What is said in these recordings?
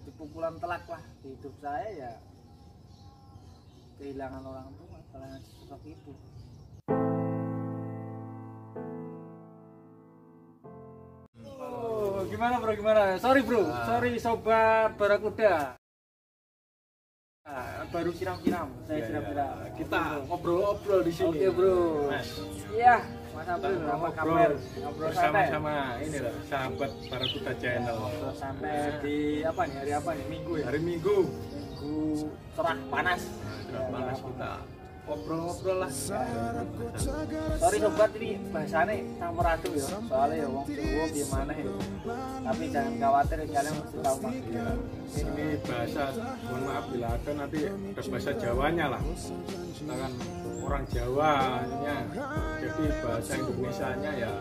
jadi pukulan telak lah di hidup saya ya, kehilangan orang tua, kehilangan sosok ibu. Oh, gimana bro, gimana? Sorry bro, sorry sobat Barakuda. Baru siram-siram, saya siram-siram. Kita ngobrol-ngobrol di sini. Oke bro. Mas. Iya, Mas April, apa kabar? Ngobrol bersama-sama ini loh, sahabat Barakuda Channel. Ngobrol santai di apa nih? Hari apa nih? Minggu ya? Hari Minggu. Minggu cerah panas. Cerah panas kita ngobrol-ngobrol lah. Sorry sobat, ini bahasanya campur aduk ya. Soalnya ya wong Jawa gimana ya. Tapi jangan khawatir, kalian mesti tahu maksudnya. Ini bahasa, mohon maaf bila ada nanti ada bahasa Jawanya lah. Kita kan orang Jawa ya. Jadi bahasa Indonesianya ya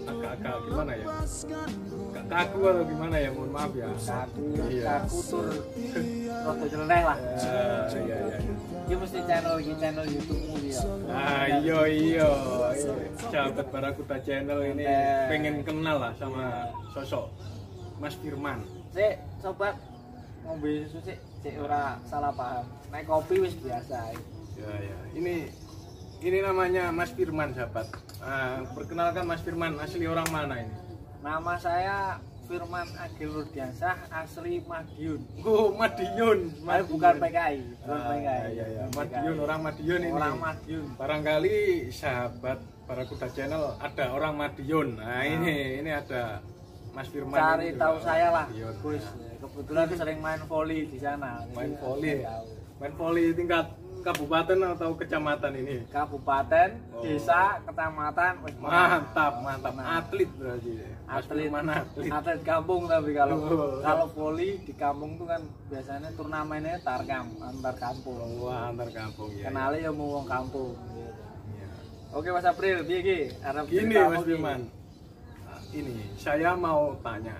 agak-agak gimana ya, agak kaku atau gimana ya, mohon maaf ya. Kaku tur rada jeleneh lah. Iya. Ini mesti channel YouTube-mu ya. Iya. Sahabat Barakuda Channel ini pengen kenal lah sama sosok Mas Firman. Sik, sobat ngombe susu sik ora salah paham. Nek kopi wis biasa. Ya. Ini namanya Mas Firman, sahabat. Perkenalkan Mas Firman, asli orang mana ini? Nama saya Firman Agil Rudiansah, asli Madiun. Oh, Madiun. Bukan PKI, bukan PKI. Iya. Madiun, orang Madiun ini. Orang Madiun. Barangkali sahabat Barakuda Channel ada orang Madiun. Nah, ini ada Mas Firman. Cari tahu saya lah, Madiun. Gus. Kebetulan sering main voli di sana. Main voli tingkat kabupaten atau kecamatan ini? Kabupaten, desa, kecamatan. Mantap. Atlet berarti. Atlet mana? Atlet kampung, tapi kalau voli di kampung tuh kan biasanya turnamennya antar kampung. Wah, antar kampung ya. Kenalnya ya mau wong kampung. Iya. Oke Mas April, piye iki? Gini Mas Firman. Ini saya mau tanya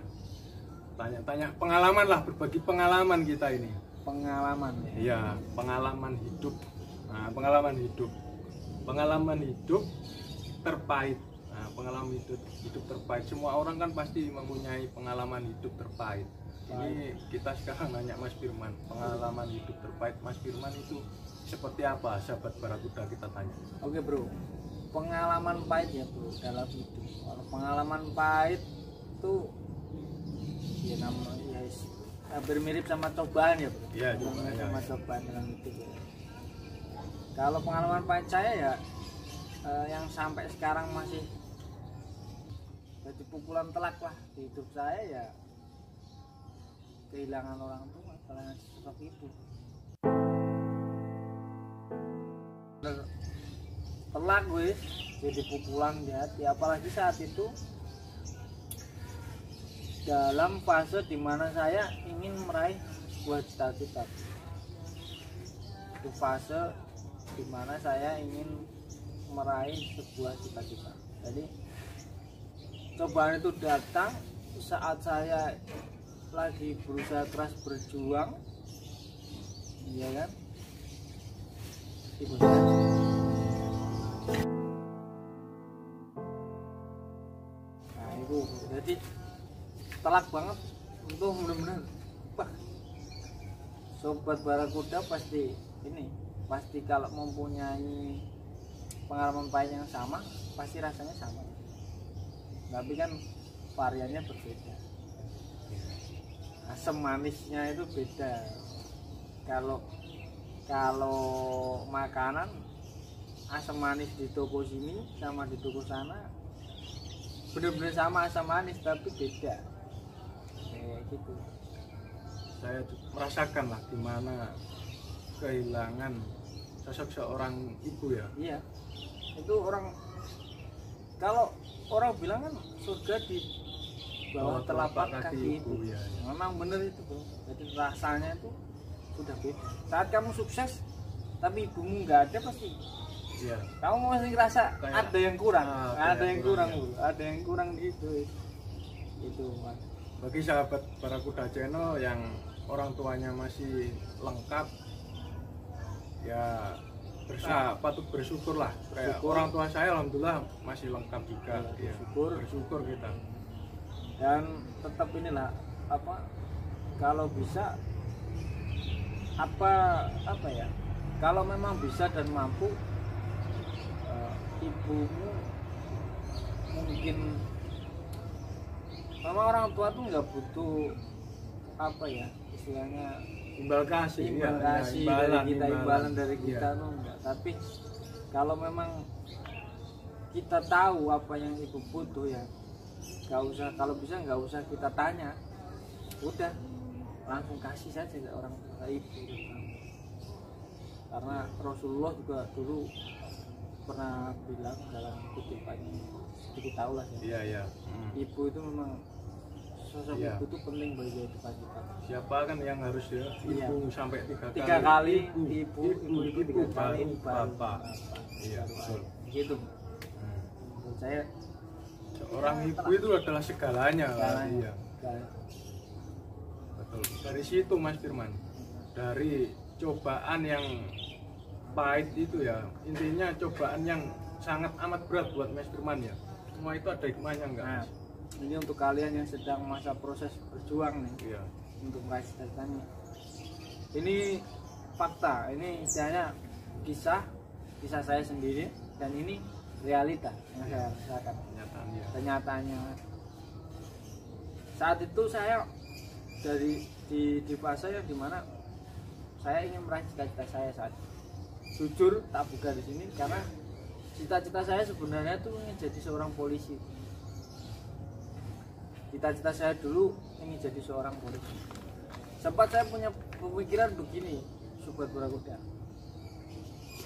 pengalaman lah, berbagi pengalaman kita ini. Pengalaman ya. Iya, pengalaman hidup. Nah, pengalaman hidup terpahit. Nah, pengalaman hidup terpahit. Semua orang kan pasti mempunyai pengalaman hidup terpahit. Ini kita sekarang nanya Mas Firman, pengalaman hidup terpahit Mas Firman itu seperti apa? Sahabat Barakuda kita tanya. Oke bro, pengalaman pahit ya bro dalam hidup. Kalau pengalaman pahit itu ya namanya hampir mirip sama cobaan ya bro. Iya, sama cobaan dalam hidup ya. Kalau pengalaman pahit saya ya yang sampai sekarang masih jadi pukulan telak lah di hidup saya ya, kehilangan orang tua, kehilangan sosok ibu. Telak gue jadi pukulan di hati, apalagi saat itu dalam fase dimana saya ingin meraih sebuah cita-cita. Itu fase dimana saya ingin meraih sebuah cita-cita. Jadi cobaan itu datang saat saya lagi berusaha keras berjuang, iya kan? Ibu saya. Nah itu jadi telak banget untuk benar-benar sobat Barakuda pasti kalau mempunyai pengalaman pahit yang sama pasti rasanya sama, tapi kan variannya berbeda, asam manisnya itu beda. Kalau makanan asam manis di toko sini sama di toko sana benar-benar sama asam manis tapi beda. Gitu. Saya merasakan lah gimana kehilangan sosok seorang ibu ya. Iya, itu kalau orang bilang kan surga di bawah telapak kaki ibu. Ya. Memang bener itu bro. Jadi rasanya itu sudah beda. Saat kamu sukses tapi ibumu nggak ada pasti. Iya. Kamu masih ngerasa ada yang kurang, ada yang kurang gitu. Itu mas. Bagi sahabat Barakuda Channel yang orang tuanya masih lengkap ya patut bersyukur lah. Orang tua saya alhamdulillah masih lengkap juga ya, bersyukur kita. Dan tetap inilah kalau bisa apa ya, kalau memang bisa dan mampu, ibumu mungkin, memang orang tua tuh nggak butuh apa ya istilahnya imbal kasih imbalan dari kita tuh enggak, tapi kalau memang kita tahu apa yang ibu butuh ya nggak usah, kalau bisa nggak usah kita tanya, udah langsung kasih saja ke orang tua ibu. Karena Rasulullah juga dulu pernah bilang dalam kutipannya, sedikit tahu lah ya, iya. Ibu itu memang sosok ibu itu penting bagi kehidupan kita. Siapa kan yang harus ya ibu sampai tiga kali ibu 3 kali bapak. Iya betul. Gitu. Menurut saya seorang ibu itu adalah segalanya. Iya. Betul. Dari situ Mas Firman, dari cobaan yang pahit itu ya, intinya cobaan yang sangat amat berat buat Mas Firman ya, semua itu ada hikmahnya enggak? Nah, ini untuk kalian yang sedang masa proses berjuang nih, iya, untuk meraih cita-citanya, ini fakta, ini istilahnya kisah saya sendiri, dan ini realita yang saya rasakan, kenyataannya. Saat itu saya di fase yang dimana saya ingin meraih cita-cita saya saat itu. Jujur tak buka di sini karena cita-cita saya sebenarnya tuh ingin jadi seorang polisi. Cita-cita saya dulu ingin jadi seorang polisi. Sempat saya punya pemikiran begini, Sobat Barakuda.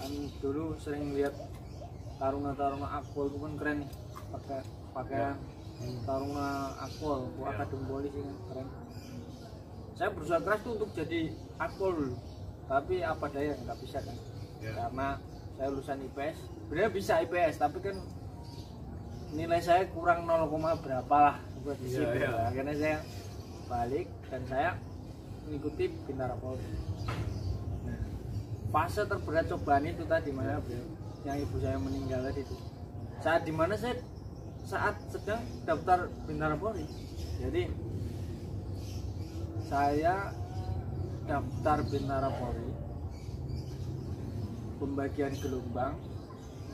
Kan dulu sering lihat taruna-taruna akpol itu kan keren nih, pakai pakaian taruna akpol, akademi polisi kan keren. Saya berusaha keras tuh untuk jadi akpol dulu, tapi apa daya nggak bisa kan, karena saya lulusan IPS. Sebenarnya bisa IPS, tapi kan nilai saya kurang 0, berapa lah buat disiplin. Akhirnya saya balik dan saya mengikuti Bintara Polri. Nah, fase terberat cobaan itu tadi mana yang ibu saya meninggal tadi itu, saat dimana saya saat sedang daftar Bintara Polri. Jadi saya daftar Bintara Polri, pembagian gelombang,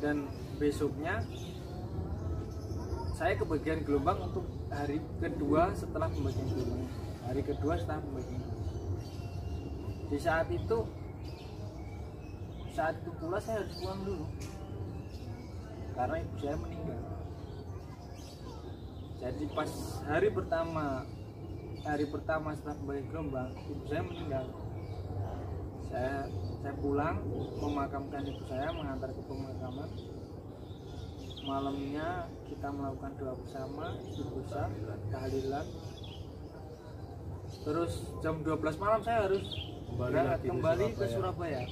dan besoknya saya kebagian gelombang untuk hari kedua setelah pembagian gelombang. Hari kedua setelah pembagian gelombang. Di saat itu pula saya harus pulang dulu karena ibu saya meninggal. Jadi pas hari pertama setelah pembagian gelombang, ibu saya meninggal. Saya pulang memakamkan ibu saya, mengantar ke pemakaman. Malamnya kita melakukan doa bersama, istighosah, tahlilan. Terus jam 12 malam saya harus kembali ke Surabaya.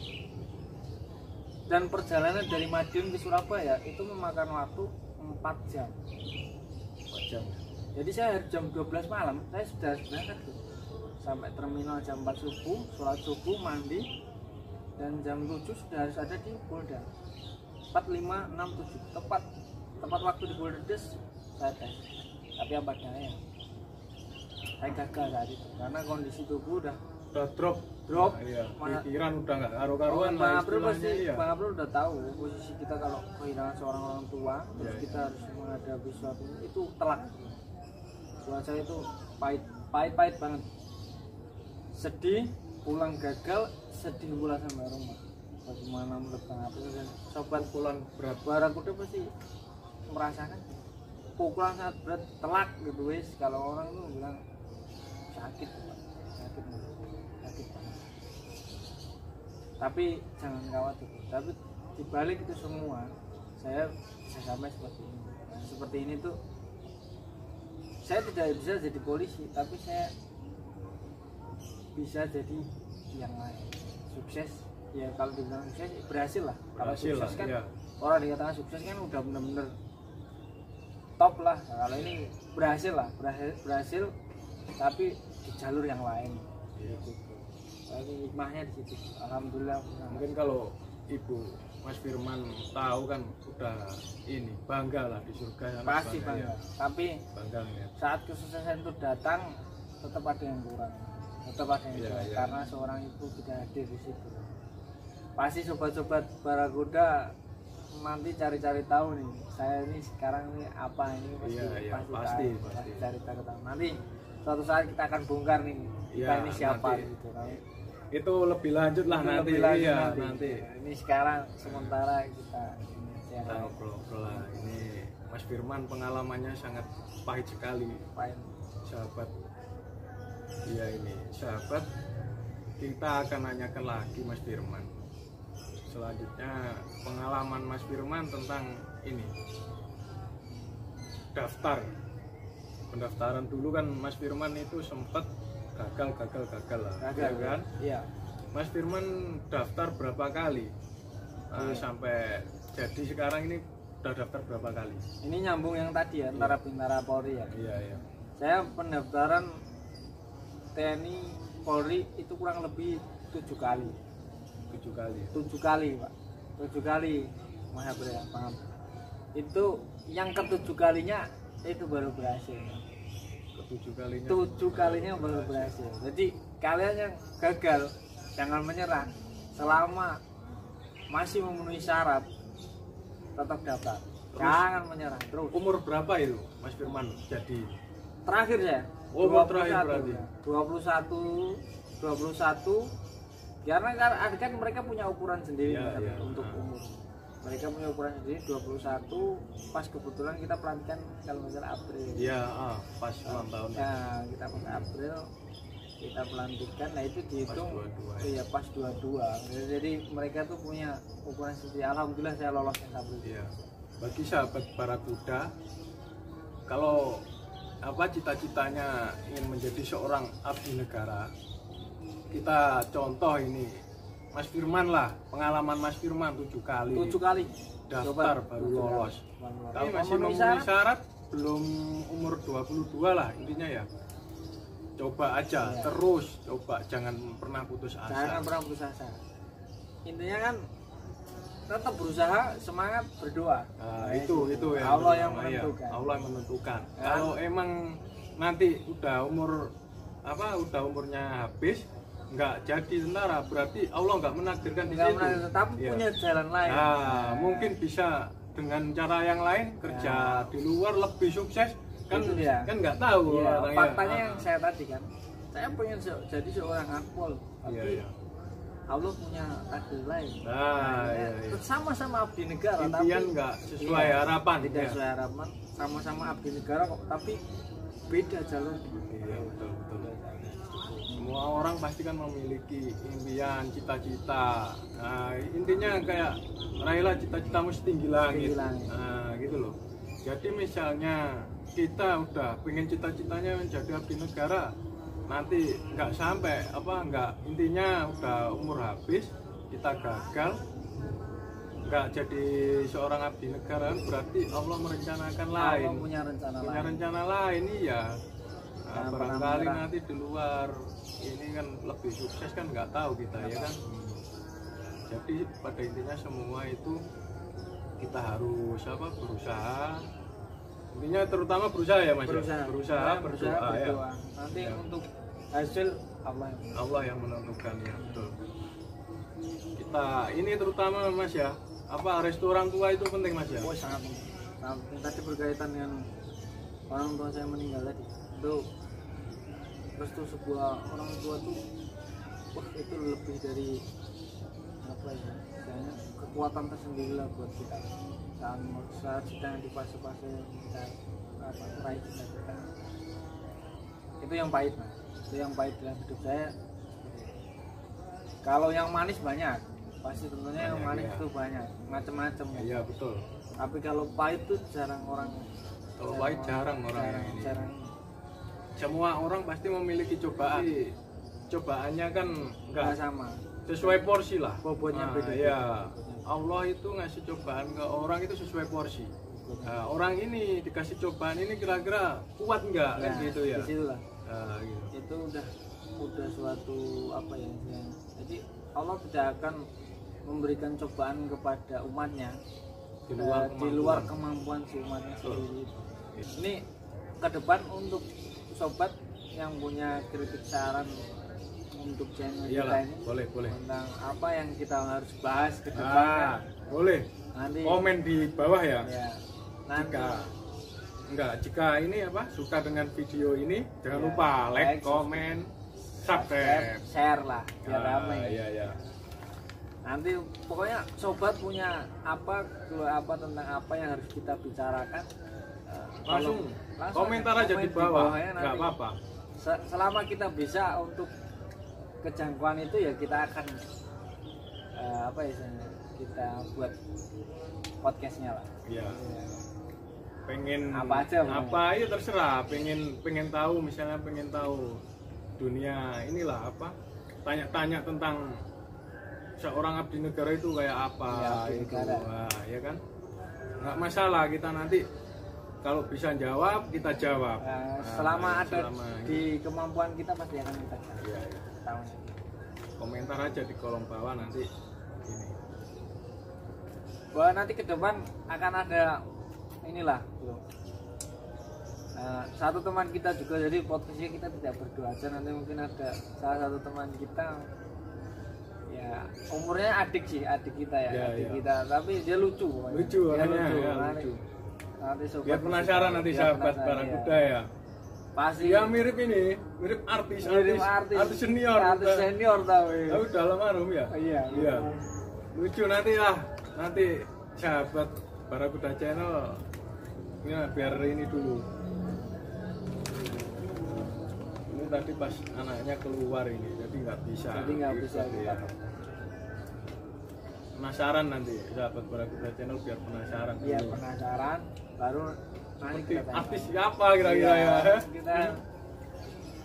Dan perjalanan dari Madiun ke Surabaya itu memakan waktu 4 jam. 4 jam. Jadi saya jam 12 malam saya sudah berangkat tuh. Sampai terminal jam 4 subuh, sholat subuh, mandi, dan jam 7 sudah harus ada di Polda. 4, 5, 6, 7 tepat waktu di Polda Des saya tes. Tapi apa daya, saya gagal saat itu karena kondisi tubuh udah drop. Iya, pikiran udah nggak karu-karuan. Bang April udah tahu posisi kita kalau kehilangan seorang orang tua, terus kita harus menghadapi sesuatu itu telak. Buat saya itu pahit banget. Sedih, pulang gagal, sedih pula sama rumah. Bagaimana menurut Bang April dan sobat pulang Barakuda pasti merasakan pukulan sangat berat, telak gitu wis. Kalau orang tuh bilang sakit banget. Tapi jangan khawatir. Tapi dibalik itu semua, saya bisa sampai seperti ini. Nah, seperti ini tuh, saya tidak bisa jadi polisi, tapi saya bisa jadi yang lain. Sukses, ya kalau dibilang sukses berhasil lah. Kalau sukses kan orang dikatakan sukses kan udah bener-bener top lah. Nah, kalau ini berhasil lah, berhasil tapi di jalur yang lain. Gitu. Ini hikmahnya di situ. Alhamdulillah. Mungkin kalau Ibu Mas Firman tahu kan udah ini bangga lah di surga. Pasti bangga. Ya. Tapi bangga ya. Saat kesuksesan itu datang tetap ada yang kurang. tetap ada yang Iya, jual iya. karena seorang ibu tidak hadir di situ. Pasti sobat-sobat Barakuda nanti cari-cari tahu nih, saya ini sekarang ini apa ini Iya, iya, pasti pasti. tahu, cari-cari tahu. Nanti suatu saat kita akan bongkar nih, kita Iya, ini siapa nanti. gitu. Nanti Itu lebih lanjut lah itu nanti. lebih lanjut Iya, nanti. nanti. Ini sekarang sementara kita ini Kita share ngobrol-ngobrol lah. Ini Mas Firman pengalamannya sangat pahit sekali, apain. sahabat. Iya ini, sahabat. Kita akan nanyakan lagi Mas Firman. Selanjutnya pengalaman Mas Firman tentang ini. Daftar. Pendaftaran dulu kan Mas Firman itu sempat gagal lah. Gagal ya kan? Iya. Mas Firman daftar berapa kali? Iya. Sampai jadi sekarang ini udah daftar berapa kali? Ini nyambung yang tadi ya, antara Bintara Polri ya. Iya, iya. Saya pendaftaran TNI Polri itu kurang lebih 7 kali. 7 kali. 7 kali Pak, 7 kali Mas Abri ya, paham. Itu yang ke-7 kalinya itu baru berhasil. Ke-7 kalinya. 7 kalinya baru berhasil. Jadi kalian yang gagal jangan menyerah. Selama masih memenuhi syarat tetap daftar. Jangan menyerah terus. Umur berapa itu Mas Firman jadi? Terakhir ya. Oh, umur terakhir berarti. 21 karena kan mereka punya ukuran sendiri Iya, kan, iya. untuk umur. Mereka punya ukuran sendiri 21, pas kebetulan kita pelantikan kalau nggak salah April. Iya, pas ulang tahun. Nah, kita pas April kita pelantikan, nah itu dihitung Pas 22, iya pas 22. Jadi mereka tuh punya ukuran sendiri. Alhamdulillah saya lolos yang April. Iya. Bagi sahabat Barakuda, kalau apa cita-citanya ingin menjadi seorang abdi negara, kita contoh ini Mas Firman lah, pengalaman Mas Firman 7 kali 7 kali daftar Coba, baru 7 kali. lolos. Baru Tapi lolos. masih Memenuhi memenuhi syarat, belum umur 22 lah intinya ya. Coba aja, Iya. terus coba, jangan pernah putus Jangan asa. pernah putus asa. Intinya kan tetap berusaha, semangat, berdoa. Nah, itu yang Allah yang pertama, ya. menentukan. Allah yang menentukan. Ya. Kalau emang nanti udah umurnya habis, nggak jadi tentara, berarti Allah nggak menakdirkan di Nggak situ. pernah, tapi Iya. punya jalan lain. Nah, mungkin bisa dengan cara yang lain kerja di luar lebih sukses kan? Itu dia. Kan nggak tahu Iya, orangnya. faktanya yang saya tadi kan, saya pengen jadi seorang akpol, tapi Iya, iya. Allah punya takdir lain. Nah, iya, iya. Sama-sama abdi negara, Impian tapi nggak sesuai iya, harapan. Tidak ya. sesuai harapan, sama-sama abdi negara kok, tapi beda jalur. Iya, betul. Semua orang pasti kan memiliki impian, cita-cita. Nah, intinya kayak raihlah cita-citamu setinggi langit. Setinggi langit. Nah, gitu loh. Jadi misalnya kita udah pengen cita-citanya menjadi abdi negara, nanti nggak sampai nggak, intinya udah umur habis kita gagal, nggak jadi seorang abdi negara, berarti Allah merencanakan lain. Allah punya rencana lain. Rencana lain iya. Nah, Jangan pernah barangkali menyerah. nanti di luar ini kan lebih sukses kan nggak tahu kita ya kan. Jadi pada intinya semua itu kita harus berusaha. Intinya terutama berusaha ya Mas. Berusaha berdoa ya. Nanti Ya. untuk hasil Allah yang menentukan. Allah yang menentukan ya, betul. Kita ini terutama Mas ya, restu orang tua itu penting Mas ya. Oh, sangat penting. Sangat penting. Tadi berkaitan dengan orang tua saya meninggal tadi. Itu restu sebuah orang tua tuh, wah itu lebih dari apa ya? Misalnya kekuatan tersendiri lah buat kita. Saat sedang di fase-fase kita raih cita-cita. Itu yang pahit Mas. Itu yang pahit dalam hidup saya. Kalau yang manis banyak, pasti tentunya yang Banyak, manis ya. itu banyak, macam-macam. Iya betul. Tapi kalau pahit tuh jarang orang. Kalau pahit jarang orang yang ini. Jarang. Semua orang pasti memiliki cobaan. Tapi cobaannya kan Nggak enggak sama. sesuai porsi lah. Bobotnya beda. Ya. Allah itu ngasih cobaan ke orang itu sesuai porsi. Nah, orang ini dikasih cobaan ini kira-kira kuat nggak kan Nah, gitu ya. di situlah. Nah, gitu. Itu udah suatu apa ya istilahnya. Jadi Allah tidak akan memberikan cobaan kepada umatnya di luar kemampuan si umatnya sendiri. Ini ke depan untuk sobat yang punya kritik saran untuk channel Iyalah, kita ini boleh. tentang apa yang kita harus bahas ke depan, Boleh. nanti Komen di bawah ya. ya nanti Jika ini apa suka dengan video ini jangan Ya, lupa like, like, komen, subscribe. share lah biar ramai. Iya. Nanti pokoknya sobat punya apa tentang apa yang harus kita bicarakan, Langsung langsung komentar aja komen di bawah, bawahnya nggak nanti. apa-apa. Selama kita bisa untuk kejangkauan itu ya kita akan kita buat podcastnya lah. Iya. Pengen Apa aja, ya terserah. Pengen tahu, misalnya pengen tahu dunia inilah apa? Tanya-tanya tentang seorang abdi negara itu kayak apa Ya, abdi itu. negara. Wah, ya kan? Nggak masalah, kita nanti kalau bisa jawab kita jawab. Selama ada selama di kemampuan kita pasti akan kita jawab. Iya. Tahunya. Komentar aja di kolom bawah nanti ini. Bahwa nanti ke depan akan ada inilah bro. Satu teman kita juga, jadi podcastnya kita tidak berdua aja, nanti mungkin ada salah satu teman kita ya umurnya adik kita ya, Ya. kita, tapi dia lucu Lucu dia orangnya, ya, nanti, lucu. nanti sobat Biar penasaran nanti biar sahabat penasaran, Barakuda ya. pasti Ya mirip artis senior. artis senior tapi Tahu dalam harum ya. iya. Lucu nanti sahabat Barakuda Channel. Ya biar ini dulu. Ini tadi pas anaknya keluar ini, jadi nggak bisa. kita. Penasaran nanti sahabat Barakuda Channel biar penasaran. Iya dulu. penasaran, baru nanti Seperti kita tanya. artis siapa kira-kira Iya, ya? kita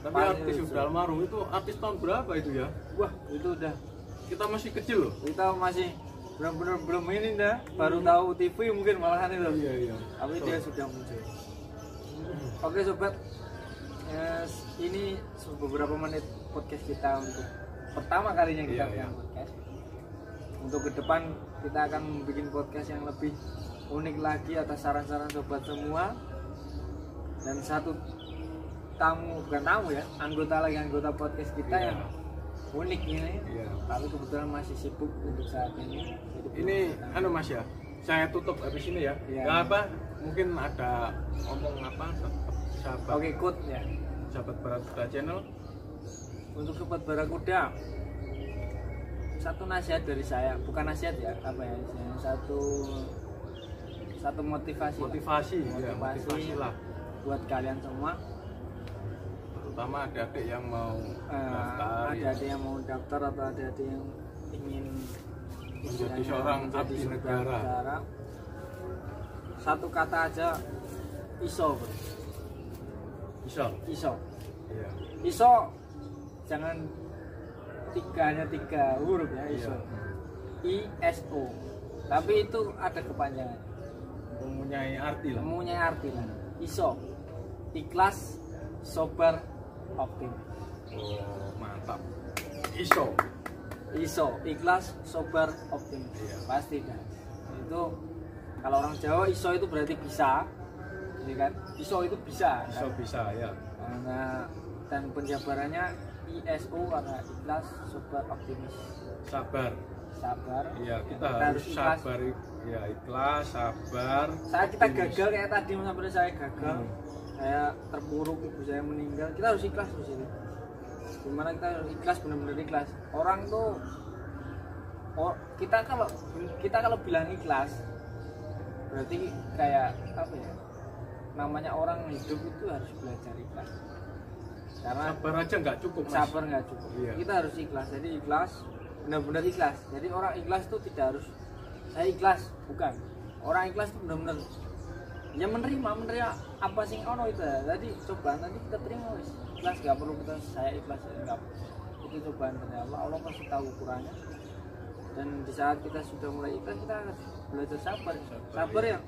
Tapi pasti artis lucu. sudah almarhum itu artis tahun berapa itu ya? Wah itu udah, Kita masih kecil loh. kita masih benar-benar belum ini dah, baru tahu TV mungkin malahan itu. Iya. Tapi dia sudah muncul. Oke sobat, ini beberapa menit podcast kita untuk pertama kalinya kita Iya. bikin podcast. Untuk ke depan kita akan bikin podcast yang lebih unik lagi atas saran-saran sobat semua. Dan satu bukan tamu ya, anggota podcast kita Iya. yang unik ini. Iya. Tapi kebetulan masih sibuk untuk saat ini. Jadi Ini belum Mas ya. Saya tutup habis ini ya. Iya. Nggak apa? Mungkin ada ngomong apa sahabat. Oke, quote ya. Sahabat Barakuda Channel. Untuk sobat Barakuda, satu nasihat dari saya, bukan nasihat ya, apa ya? Satu motivasi. Motivasi lah. Buat kalian semua. Terutama adik-adik yang mau daftar. Ada yang mau daftar atau ada yang ingin Menjadi seorang abdi negara. Satu kata aja, iso bro. Iso. Iya. Iso jangan hanya tiga huruf ya, iso. ISO. Tapi itu ada kepanjangan. Mempunyai arti lah. Mempunyai arti lah. Iso. Ikhlas, sobar, optimis. Oh, mantap. Iso. Ikhlas, sobar, optimis. Iya. Pasti kan. Itu kalau orang Jawa iso itu berarti bisa. Jadi kan iso itu bisa. Iso Kan? bisa ya. Nah, dan penjabarannya ISO karena ikhlas, sobar, optimis. Sabar. Iya, kita harus ikhlas. sabar. Ya, ikhlas, sabar. Kita optimis. gagal kayak tadi sampai saya gagal. Saya terpuruk, ibu saya meninggal. Kita harus ikhlas di sini. Gimana kita harus ikhlas, benar-benar ikhlas. Orang tuh kita kalau bilang ikhlas berarti kayak apa ya? Namanya orang hidup itu harus belajar ikhlas. Karena Sabar aja nggak cukup, Mas. sabar nggak cukup. Iya. Kita harus ikhlas. Jadi ikhlas, benar-benar ikhlas. Jadi orang ikhlas itu tidak harus saya ikhlas, bukan. Orang ikhlas itu benar-benar ya menerima apa sih ono itu. Jadi cobaan nanti kita terima wis. Ikhlas, nggak perlu kita saya ikhlas enggak. Itu cobaan dari Allah. Allah pasti tahu ukurannya. Dan di saat kita sudah mulai ikhlas, kita harus belajar sabar. Sabar ya.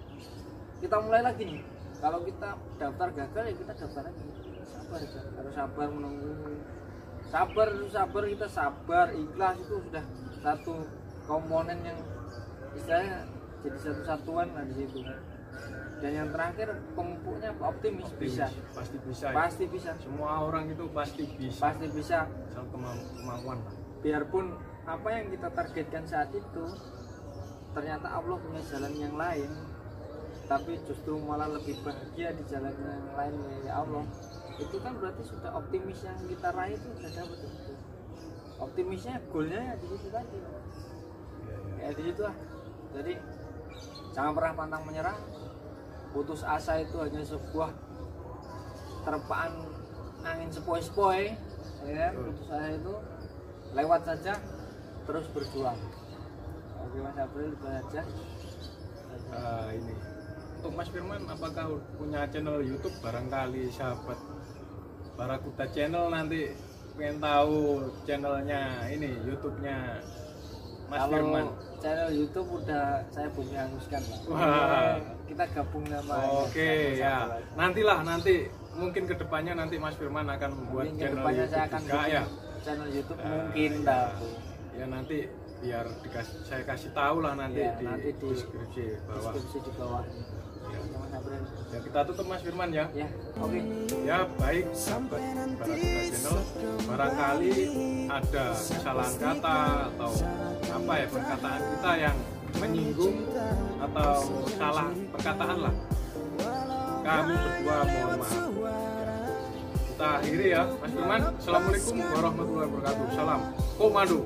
Kita mulai lagi nih. Kalau kita daftar gagal ya kita daftar lagi. Sabar ya. Harus sabar menunggu. Sabar kita sabar, ikhlas itu sudah satu komponen yang istilahnya jadi satu satuan lah di situ. Dan yang terakhir pemupuknya optimis bisa. Pasti bisa. Pasti bisa. Semua orang itu pasti bisa. Pasti bisa. Soal kemampuan. Biarpun apa yang kita targetkan saat itu ternyata Allah punya jalan yang lain, tapi justru malah lebih bahagia di jalan yang lain ya Allah. Itu kan berarti sudah optimis yang kita raih itu sudah dapat betul. Optimisnya, goalnya ya di situ tadi. Ya di situ lah. Jadi jangan pernah pantang menyerah. Putus asa itu hanya sebuah terpaan angin sepoi-sepoi, ya. Putus asa itu lewat saja, terus berjuang. Oke Mas April, itu aja. Ini untuk Mas Firman, apakah punya channel YouTube? Barangkali sahabat Barakuda Channel nanti pengen tahu channelnya ini, YouTube-nya Mas Firman. Channel YouTube udah saya bumi hanguskan lah. Wah. Kita gabung nama. Oke ya. Nanti mungkin kedepannya nanti Mas Firman akan membuat mungkin channel kedepannya YouTube saya akan juga ya. Channel YouTube mungkin ya. Ya nanti biar saya kasih tahu lah nanti, ya, di deskripsi bawah. Deskripsi di bawah. Ya. Mas April. Ya, kita tutup Mas Firman ya. Ya, oke. Ya baik sahabat Barakuda Channel, barangkali ada kesalahan kata atau apa ya perkataan kita yang menyinggung atau salah perkataan lah, kami berdua mohon maaf. Kita akhiri ya Mas Firman. Assalamualaikum warahmatullahi wabarakatuh. Salam komando.